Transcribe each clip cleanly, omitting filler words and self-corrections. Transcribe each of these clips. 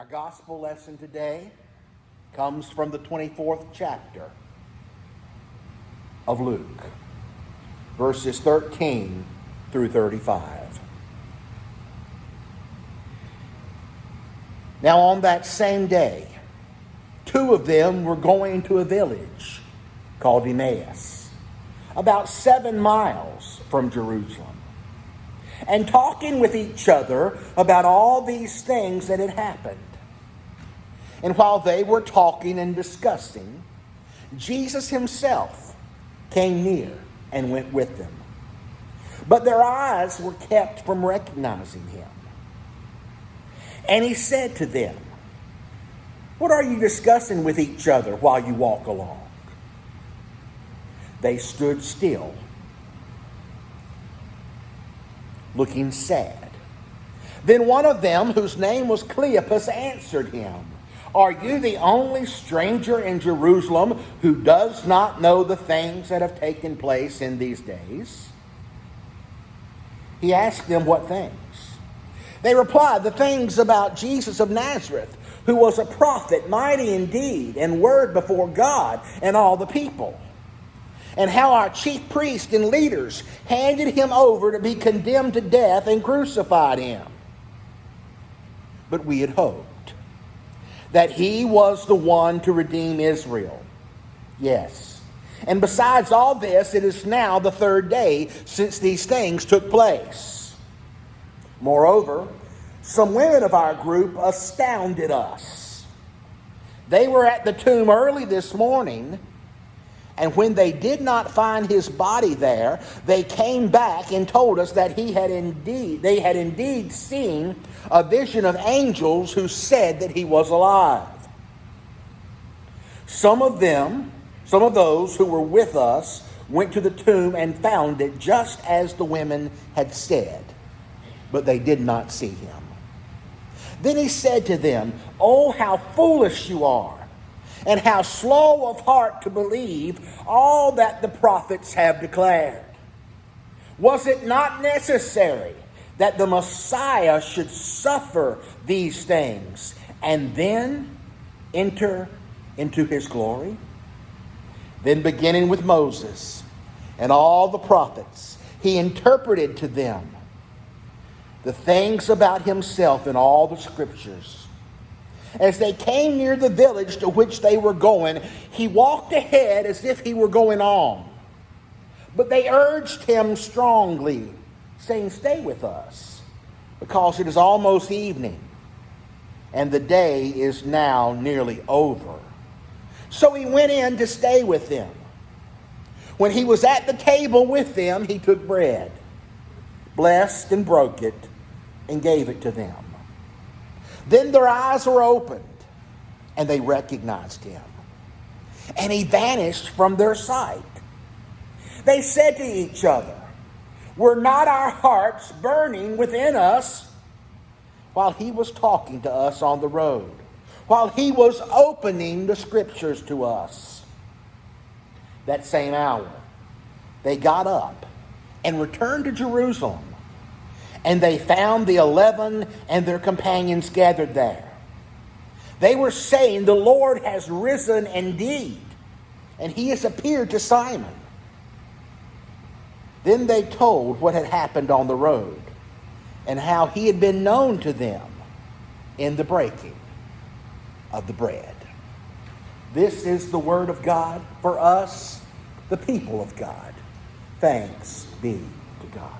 Our gospel lesson today comes from the 24th chapter of Luke, verses 13 through 35. Now on that same day, two of them were going to a village called Emmaus, about 7 miles from Jerusalem, and talking with each other about all these things that had happened. And while they were talking and discussing, Jesus himself came near and went with them. But their eyes were kept from recognizing him. And he said to them, "What are you discussing with each other while you walk along?" They stood still, looking sad. Then one of them, whose name was Cleopas, answered him, "Are you the only stranger in Jerusalem who does not know the things that have taken place in these days?" He asked them what things. They replied, "The things about Jesus of Nazareth, who was a prophet, mighty in deed and word before God and all the people. And how our chief priests and leaders handed him over to be condemned to death and crucified him. But we had hoped that he was the one to redeem Israel. Yes. And besides all this, it is now the 3rd day since these things took place. Moreover, some women of our group astounded us. They were at the tomb early this morning, and when they did not find his body there, they came back and told us that they had indeed seen a vision of angels who said that he was alive. Some of those who were with us went to the tomb and found it just as the women had said, but they did not see him." Then he said to them, "Oh, how foolish you are, and how slow of heart to believe all that the prophets have declared. Was it not necessary that the Messiah should suffer these things and then enter into his glory?" Then beginning with Moses and all the prophets, he interpreted to them the things about himself in all the scriptures. As they came near the village to which they were going, he walked ahead as if he were going on. But they urged him strongly, saying, "Stay with us, because it is almost evening, and the day is now nearly over." So he went in to stay with them. When he was at the table with them, he took bread, blessed and broke it, and gave it to them. Then their eyes were opened, and they recognized him. And he vanished from their sight. They said to each other, "Were not our hearts burning within us while he was talking to us on the road, while he was opening the scriptures to us?" That same hour, they got up and returned to Jerusalem. And they found the 11 and their companions gathered there. They were saying, "The Lord has risen indeed, and he has appeared to Simon." Then they told what had happened on the road, and how he had been known to them in the breaking of the bread. This is the word of God for us, the people of God. Thanks be to God.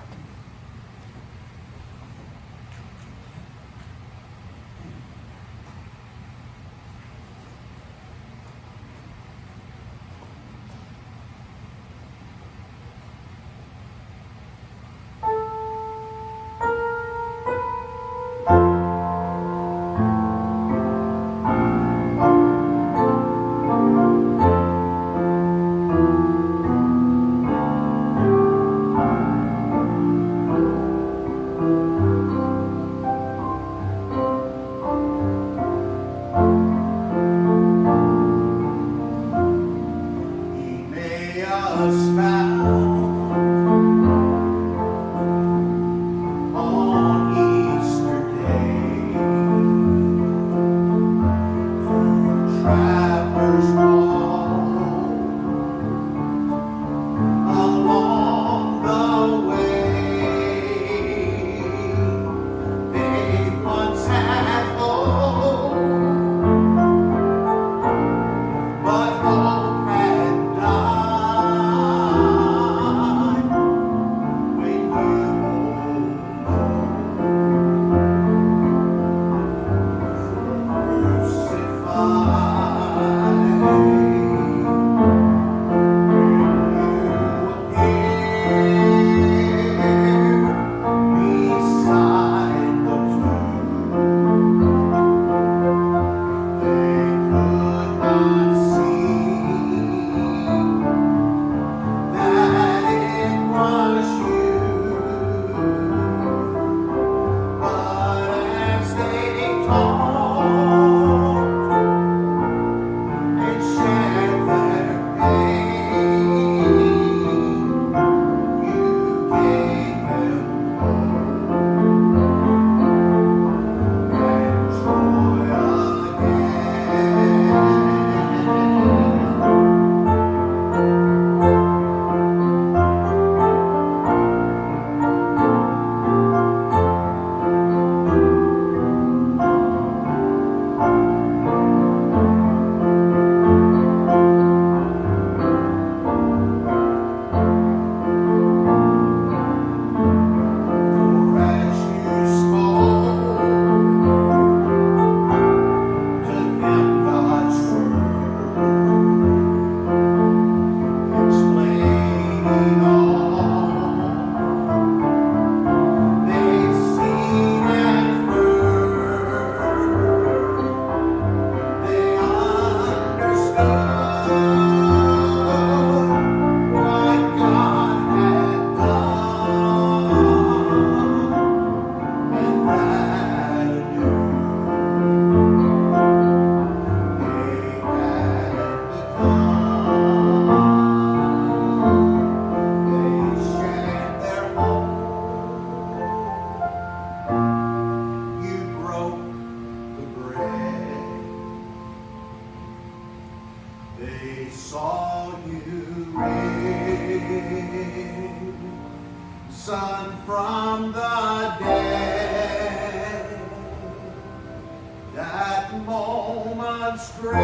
grace,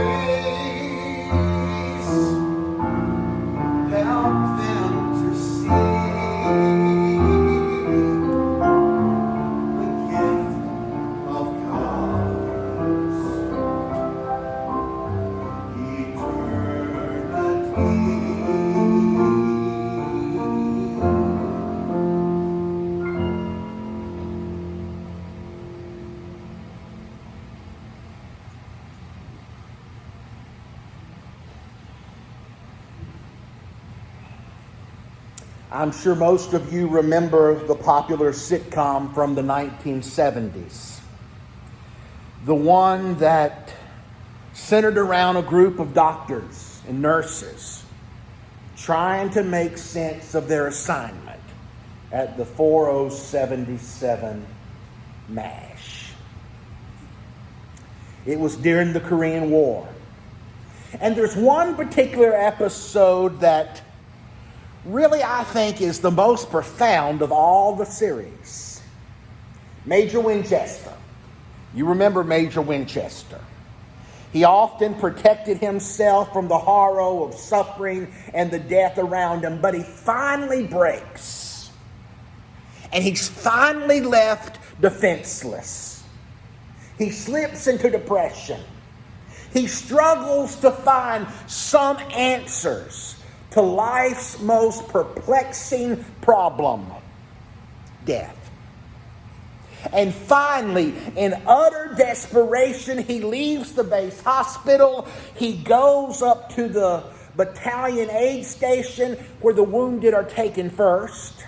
help them to see the gift of God's I'm sure most of you remember the popular sitcom from the 1970s. The one that centered around a group of doctors and nurses trying to make sense of their assignment at the 4077 MASH. It was during the Korean War. And there's one particular episode that really, I think, is the most profound of all the series. Major Winchester. You remember Major Winchester. He often protected himself from the horror of suffering and the death around him, but he finally breaks. And he's finally left defenseless. He slips into depression. He struggles to find some answers to life's most perplexing problem, death. And finally, in utter desperation, he leaves the base hospital. He goes up to the battalion aid station where the wounded are taken first.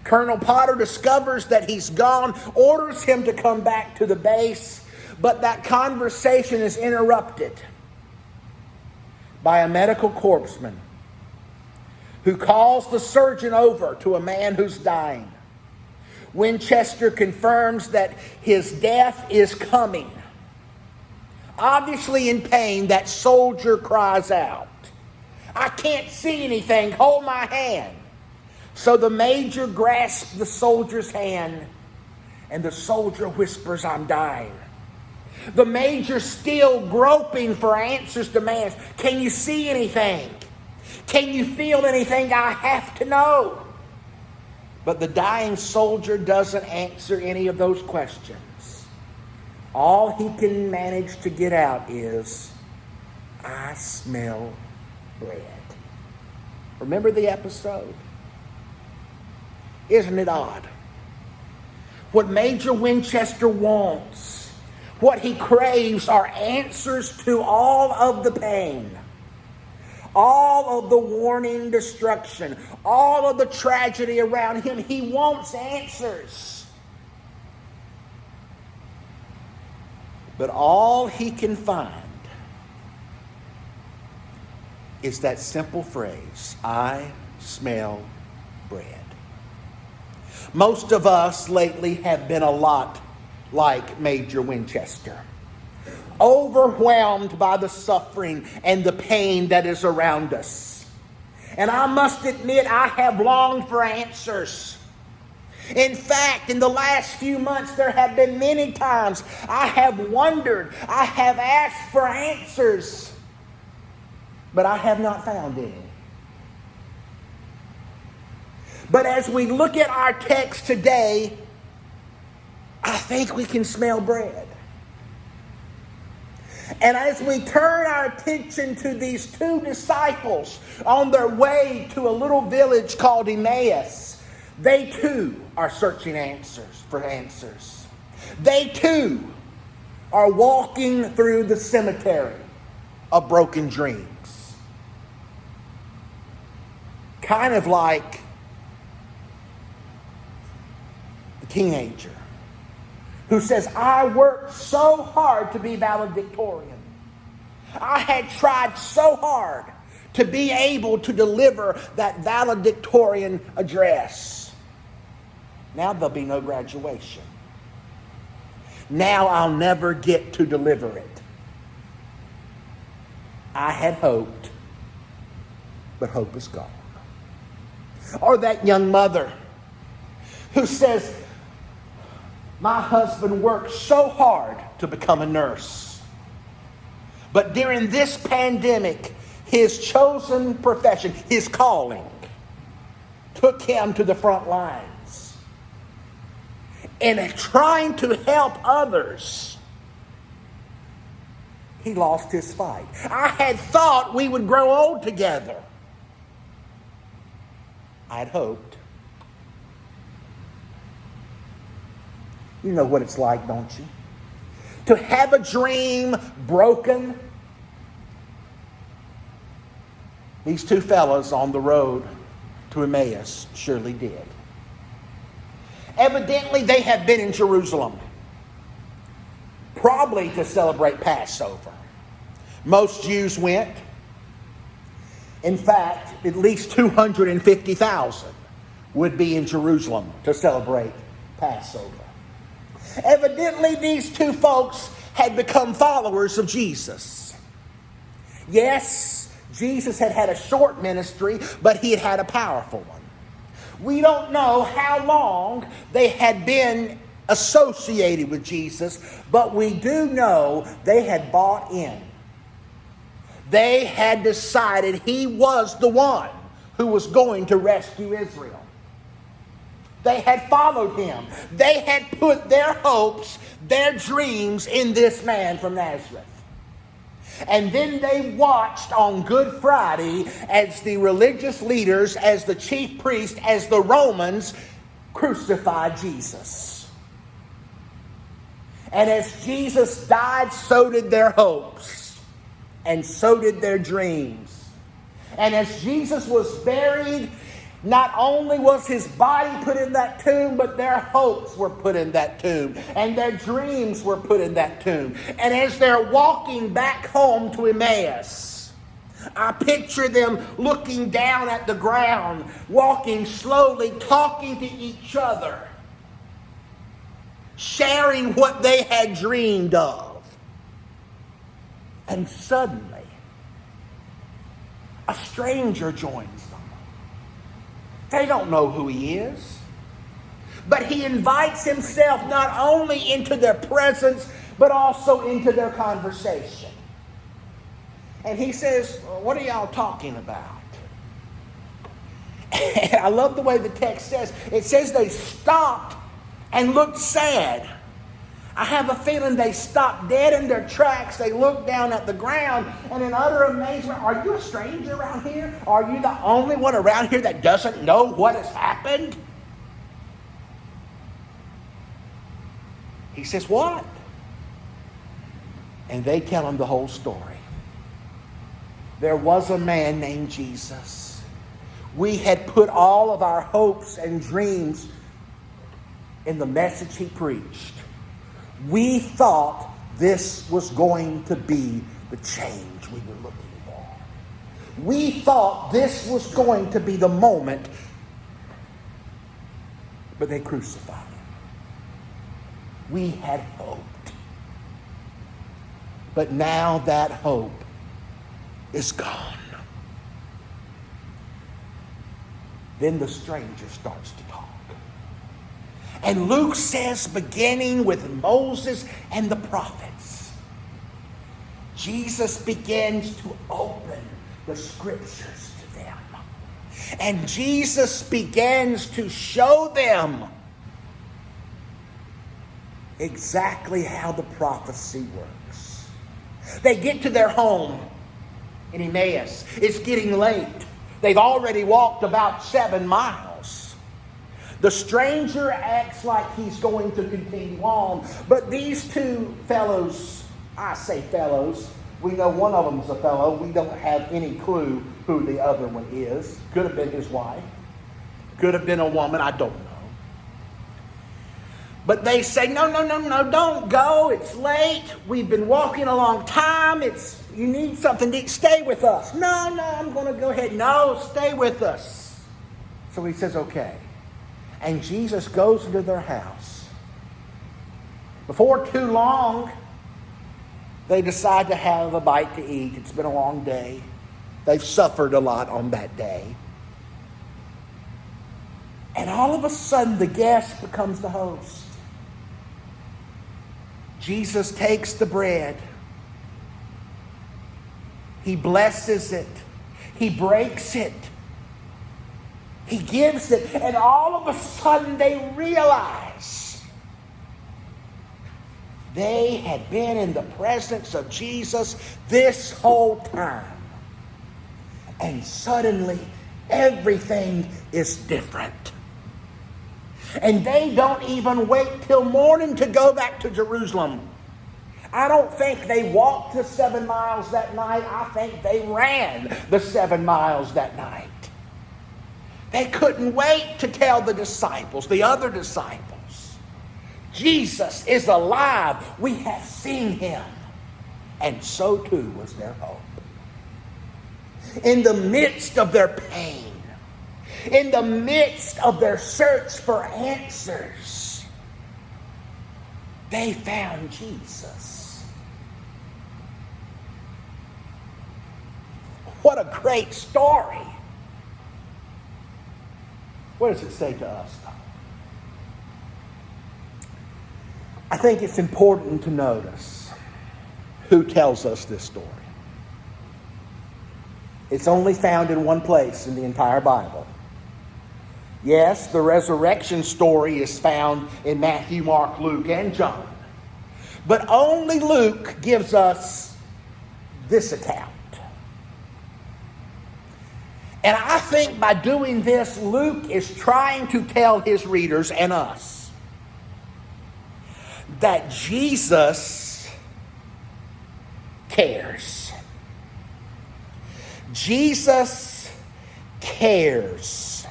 Colonel Potter discovers that he's gone, orders him to come back to the base, but that conversation is interrupted by a medical corpsman who calls the surgeon over to a man who's dying. Winchester confirms that his death is coming. Obviously in pain, that soldier cries out, "I can't see anything, hold my hand." So the major grasps the soldier's hand, and the soldier whispers, "I'm dying." The major, still groping for answers, demands, "Can you see anything? Can you feel anything? I have to know." But the dying soldier doesn't answer any of those questions. All he can manage to get out is, "I smell bread." Remember the episode? Isn't it odd? What Major Winchester wants, what he craves, are answers to all of the pain, all of the warning destruction, all of the tragedy around him. He wants answers. But all he can find is that simple phrase, "I smell bread." Most of us lately have been a lot like Major Winchester, overwhelmed by the suffering and the pain that is around us. And I must admit, I have longed for answers. In fact, in the last few months, there have been many times I have wondered, I have asked for answers, but I have not found any. But as we look at our text today, I think we can smell bread. And as we turn our attention to these two disciples on their way to a little village called Emmaus, they too are searching for answers. They too are walking through the cemetery of broken dreams. Kind of like the teenager who says, "I worked so hard to be valedictorian. I had tried so hard to be able to deliver that valedictorian address. Now there'll be no graduation. Now I'll never get to deliver it. I had hoped, but hope is gone." Or that young mother who says, "My husband worked so hard to become a nurse. But during this pandemic, his chosen profession, his calling, took him to the front lines. And trying to help others, he lost his fight. I had thought we would grow old together. I'd hoped. You know what it's like, don't you? To have a dream broken. These two fellas on the road to Emmaus surely did. Evidently, they had been in Jerusalem, probably to celebrate Passover. Most Jews went. In fact, at least 250,000 would be in Jerusalem to celebrate Passover. Evidently, these two folks had become followers of Jesus. Yes, Jesus had had a short ministry, but he had had a powerful one. We don't know how long they had been associated with Jesus, but we do know they had bought in. They had decided he was the one who was going to rescue Israel. They had followed him. They had put their hopes, their dreams in this man from Nazareth. And then they watched on Good Friday as the religious leaders, as the chief priests, as the Romans crucified Jesus. And as Jesus died, so did their hopes. And so did their dreams. And as Jesus was buried, not only was his body put in that tomb, but their hopes were put in that tomb. And their dreams were put in that tomb. And as they're walking back home to Emmaus, I picture them looking down at the ground, walking slowly, talking to each other, sharing what they had dreamed of. And suddenly, a stranger joins them. They don't know who he is. But he invites himself not only into their presence, but also into their conversation. And he says, "What are y'all talking about?" And I love the way the text says. It says they stopped and looked sad. I have a feeling they stopped dead in their tracks. They looked down at the ground and in utter amazement, "Are you a stranger around here? Are you the only one around here that doesn't know what has happened?" He says, "What?" And they tell him the whole story. There was a man named Jesus. We had put all of our hopes and dreams in the message he preached. We thought this was going to be the change we were looking for. We thought this was going to be the moment, but they crucified him. We had hoped. But now that hope is gone. Then the stranger starts to talk. And Luke says, beginning with Moses and the prophets, Jesus begins to open the scriptures to them. And Jesus begins to show them exactly how the prophecy works. They get to their home in Emmaus. It's getting late. They've already walked about 7 miles. The stranger acts like he's going to continue on. But these two fellows, I say fellows, we know one of them's a fellow. We don't have any clue who the other one is. Could have been his wife. Could have been a woman. I don't know. But they say, no, don't go. It's late. We've been walking a long time. You need something to eat. Stay with us. No, I'm going to go ahead. No, stay with us. So he says, okay. And Jesus goes into their house. Before too long, they decide to have a bite to eat. It's been a long day. They've suffered a lot on that day. And all of a sudden, the guest becomes the host. Jesus takes the bread. He blesses it. He breaks it. He gives it. And all of a sudden they realize they had been in the presence of Jesus this whole time. And suddenly everything is different. And they don't even wait till morning to go back to Jerusalem. I don't think they walked the 7 miles that night. I think they ran the 7 miles that night. They couldn't wait to tell the disciples, the other disciples, Jesus is alive. We have seen him. And so too was their hope. In the midst of their pain, in the midst of their search for answers, they found Jesus. What a great story. What does it say to us, though? I think it's important to notice who tells us this story. It's only found in one place in the entire Bible. Yes, the resurrection story is found in Matthew, Mark, Luke, and John. But only Luke gives us this account. And I think by doing this, Luke is trying to tell his readers and us that Jesus cares. Jesus cares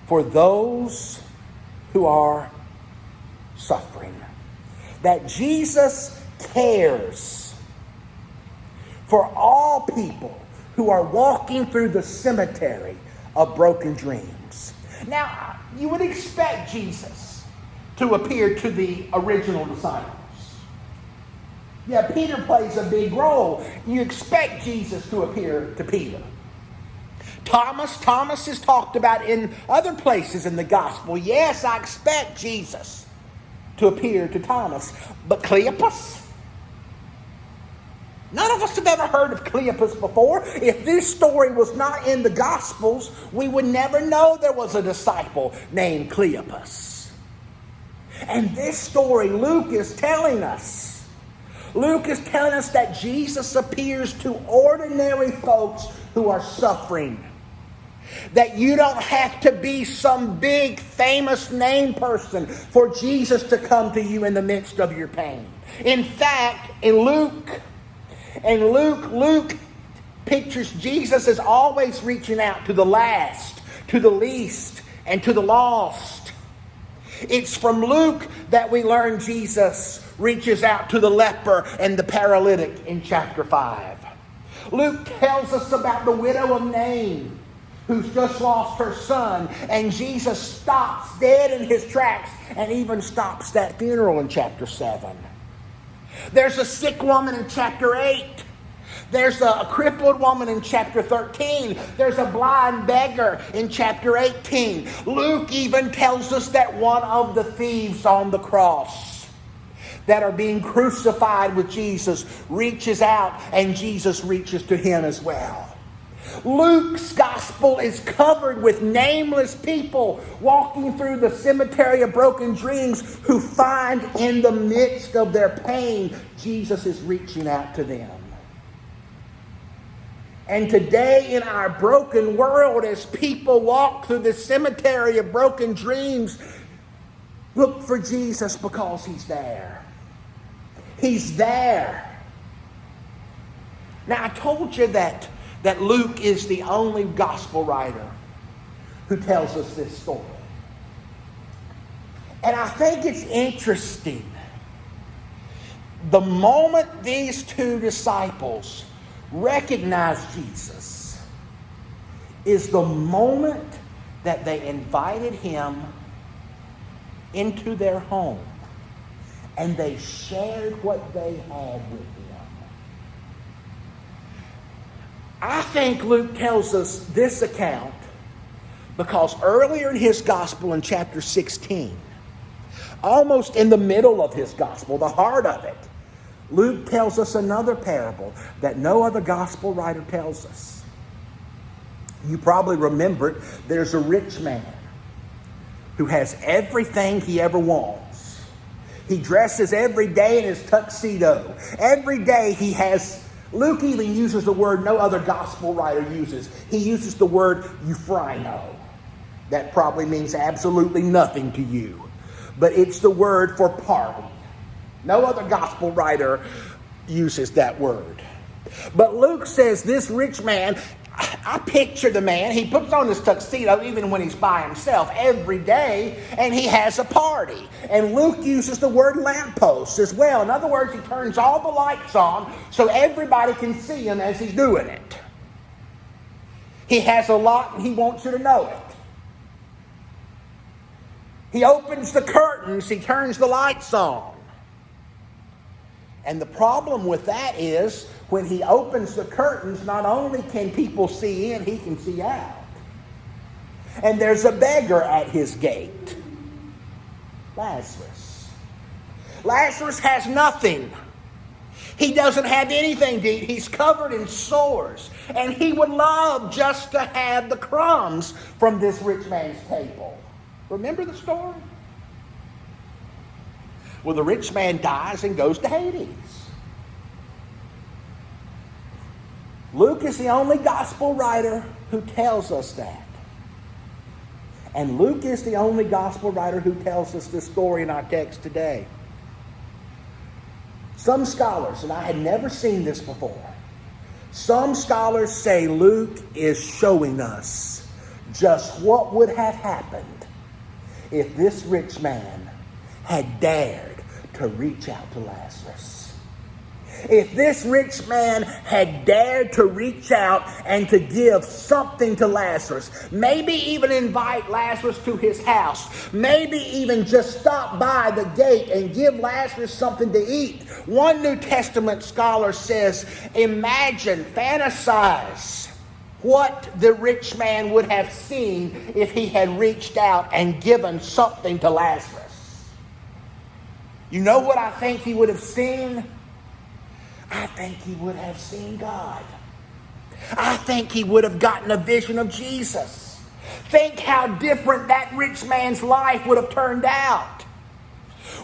for those who are suffering. That Jesus cares for all people who are walking through the cemetery of broken dreams. Now, you would expect Jesus to appear to the original disciples. Yeah, Peter plays a big role. You expect Jesus to appear to Peter. Thomas is talked about in other places in the gospel. Yes, I expect Jesus to appear to Thomas. But Cleopas? None of us have ever heard of Cleopas before. If this story was not in the Gospels, we would never know there was a disciple named Cleopas. And this story Luke is telling us. Luke is telling us that Jesus appears to ordinary folks who are suffering. That you don't have to be some big famous name person for Jesus to come to you in the midst of your pain. In fact, Luke pictures Jesus as always reaching out to the last, to the least, and to the lost. It's from Luke that we learn Jesus reaches out to the leper and the paralytic in chapter 5. Luke tells us about the widow of Nain who's just lost her son, and Jesus stops dead in his tracks and even stops that funeral in chapter 7. There's a sick woman in chapter 8. There's a crippled woman in chapter 13. There's a blind beggar in chapter 18. Luke even tells us that one of the thieves on the cross that are being crucified with Jesus reaches out, and Jesus reaches to him as well. Luke's gospel is covered with nameless people walking through the cemetery of broken dreams who find in the midst of their pain, Jesus is reaching out to them. And today in our broken world, as people walk through the cemetery of broken dreams, look for Jesus because he's there. He's there. Now, I told you that Luke is the only gospel writer who tells us this story. And I think it's interesting. The moment these two disciples recognize Jesus is the moment that they invited him into their home and they shared what they had with him. I think Luke tells us this account because earlier in his gospel in chapter 16, almost in the middle of his gospel, the heart of it, Luke tells us another parable that no other gospel writer tells us. You probably remember it. There's a rich man who has everything he ever wants. He dresses every day in his tuxedo. Every day he has, Luke even uses the word no other gospel writer uses. He uses the word euphrino. That probably means absolutely nothing to you. But it's the word for party. No other gospel writer uses that word. But Luke says this rich man, I picture the man, he puts on his tuxedo even when he's by himself every day, and he has a party. And Luke uses the word lamppost as well. In other words, he turns all the lights on so everybody can see him as he's doing it. He has a lot and he wants you to know it. He opens the curtains, he turns the lights on. And the problem with that is, when he opens the curtains, not only can people see in, he can see out. And there's a beggar at his gate. Lazarus. Lazarus has nothing. He doesn't have anything to eat. He's covered in sores. And he would love just to have the crumbs from this rich man's table. Remember the story? Well, the rich man dies and goes to Hades. Luke is the only gospel writer who tells us that. And Luke is the only gospel writer who tells us this story in our text today. Some scholars, and I had never seen this before, some scholars say Luke is showing us just what would have happened if this rich man had dared to reach out to Lazarus. If this rich man had dared to reach out and to give something to Lazarus, maybe even invite Lazarus to his house, maybe even just stop by the gate and give Lazarus something to eat. One New Testament scholar says, imagine, fantasize what the rich man would have seen if he had reached out and given something to Lazarus. You know what I think he would have seen? I think he would have seen God. I think he would have gotten a vision of Jesus. Think how different that rich man's life would have turned out.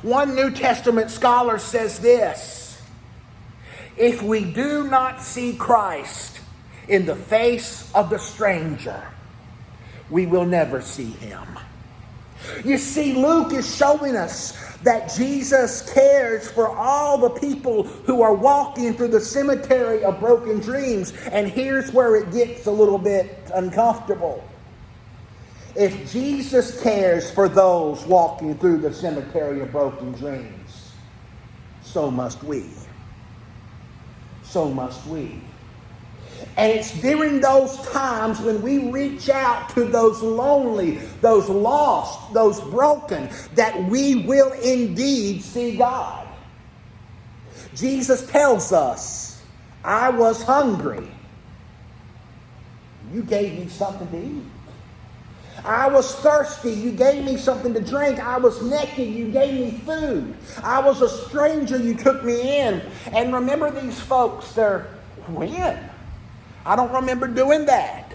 One New Testament scholar says this: if we do not see Christ in the face of the stranger, we will never see him. You see, Luke is showing us that Jesus cares for all the people who are walking through the cemetery of broken dreams. And here's where it gets a little bit uncomfortable. If Jesus cares for those walking through the cemetery of broken dreams, so must we. So must we. And it's during those times when we reach out to those lonely, those lost, those broken, that we will indeed see God. Jesus tells us, I was hungry. You gave me something to eat. I was thirsty. You gave me something to drink. I was naked. You gave me food. I was a stranger. You took me in. And remember these folks, they're when? I don't remember doing that.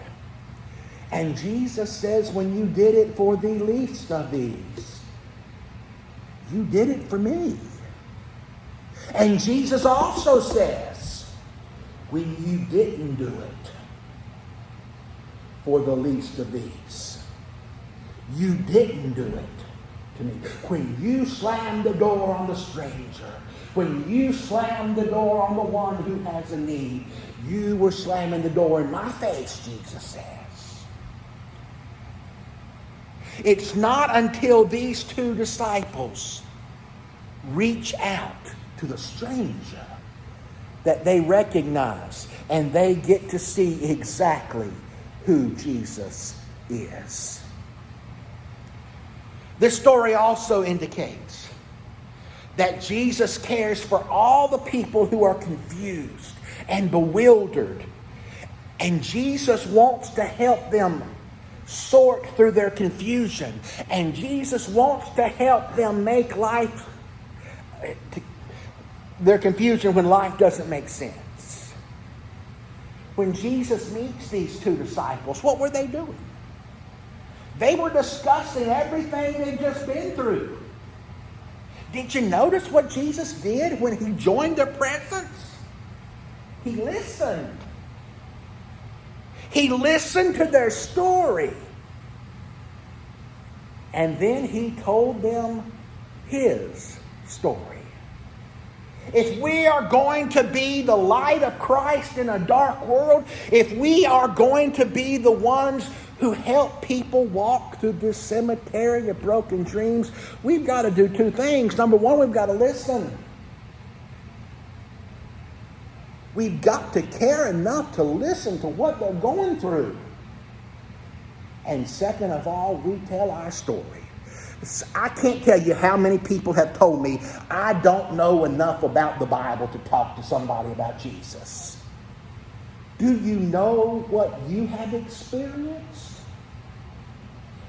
And Jesus says, when you did it for the least of these, you did it for me. And Jesus also says, when you didn't do it for the least of these, you didn't do it to me. When you slammed the door on the stranger, when you slammed the door on the one who has a need, you were slamming the door in my face, Jesus says. It's not until these two disciples reach out to the stranger that they recognize and they get to see exactly who Jesus is. This story also indicates that Jesus cares for all the people who are confused and bewildered. And Jesus wants to help them sort through their confusion. And Jesus wants to help them make life, their confusion when life doesn't make sense. When Jesus meets these two disciples, what were they doing? They were discussing everything they'd just been through. Did you notice what Jesus did when he joined their presence? He listened. He listened to their story. And then he told them his story. If we are going to be the light of Christ in a dark world, if we are going to be the ones who help people walk through this cemetery of broken dreams, we've got to do two things. Number one, we've got to listen. We've got to care enough to listen to what they're going through. And second of all, we tell our story. I can't tell you how many people have told me, I don't know enough about the Bible to talk to somebody about Jesus. Do you know what you have experienced?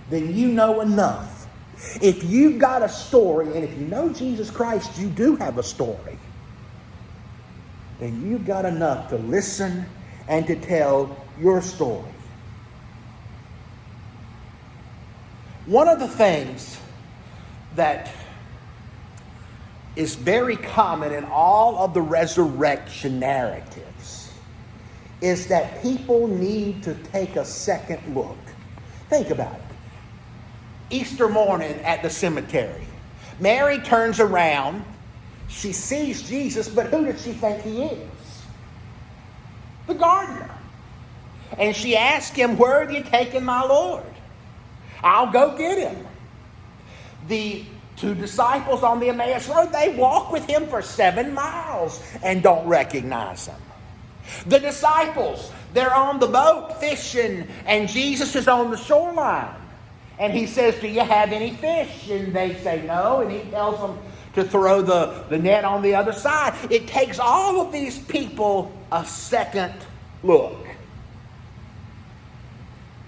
Then you know enough. If you've got a story, and if you know Jesus Christ, you do have a story, then you've got enough to listen and to tell your story. One of the things that is very common in all of the resurrection narratives is that people need to take a second look. Think about it. Easter morning at the cemetery, Mary turns around. She sees Jesus, but who does she think he is? The gardener. And she asks him, "Where have you taken my Lord? I'll go get him." The two disciples on the Emmaus Road, they walk with him for 7 miles and don't recognize him. The disciples, they're on the boat fishing, and Jesus is on the shoreline. And he says, "Do you have any fish?" And they say no, and he tells them to throw the net on the other side. It takes all of these people a second look.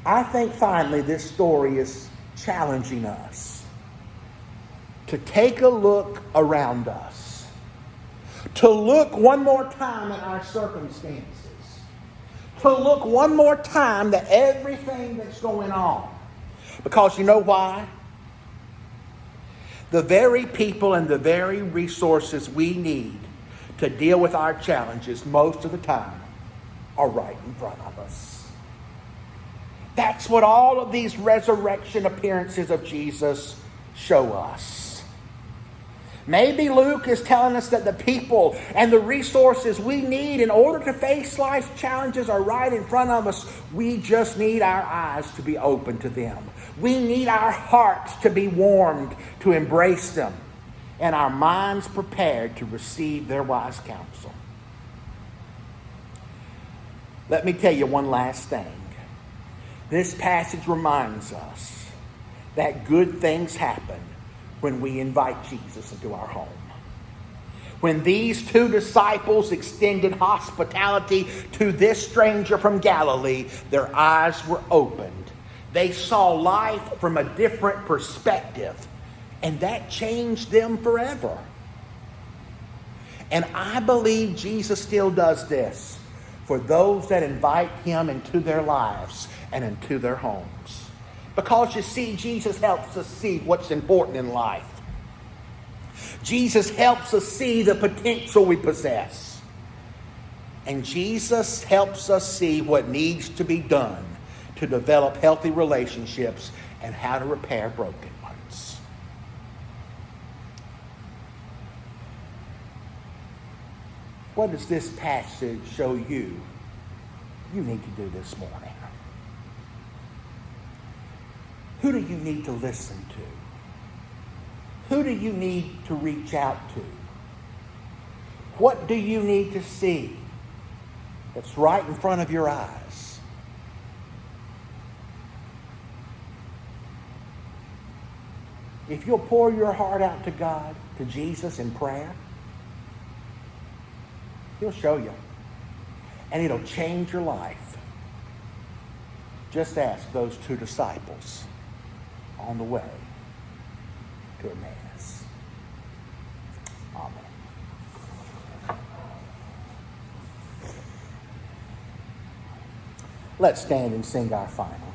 I think finally this story is challenging us to take a look around us, to look one more time at our circumstances, to look one more time at everything that's going on. Because you know why? The very people and the very resources we need to deal with our challenges most of the time are right in front of us. That's what all of these resurrection appearances of Jesus show us. Maybe Luke is telling us that the people and the resources we need in order to face life's challenges are right in front of us. We just need our eyes to be open to them. We need our hearts to be warmed to embrace them, and our minds prepared to receive their wise counsel. Let me tell you one last thing. This passage reminds us that good things happen when we invite Jesus into our home. When these two disciples extended hospitality to this stranger from Galilee, their eyes were opened. They saw life from a different perspective, and that changed them forever. And I believe Jesus still does this for those that invite him into their lives and into their homes. Because you see, Jesus helps us see what's important in life. Jesus helps us see the potential we possess. And Jesus helps us see what needs to be done to develop healthy relationships and how to repair broken ones. What does this passage show you need to do this morning? Who do you need to listen to? Who do you need to reach out to? What do you need to see that's right in front of your eyes? If you'll pour your heart out to God, to Jesus in prayer, he'll show you. And it'll change your life. Just ask those two disciples on the way to Emmaus. Amen. Let's stand and sing our final.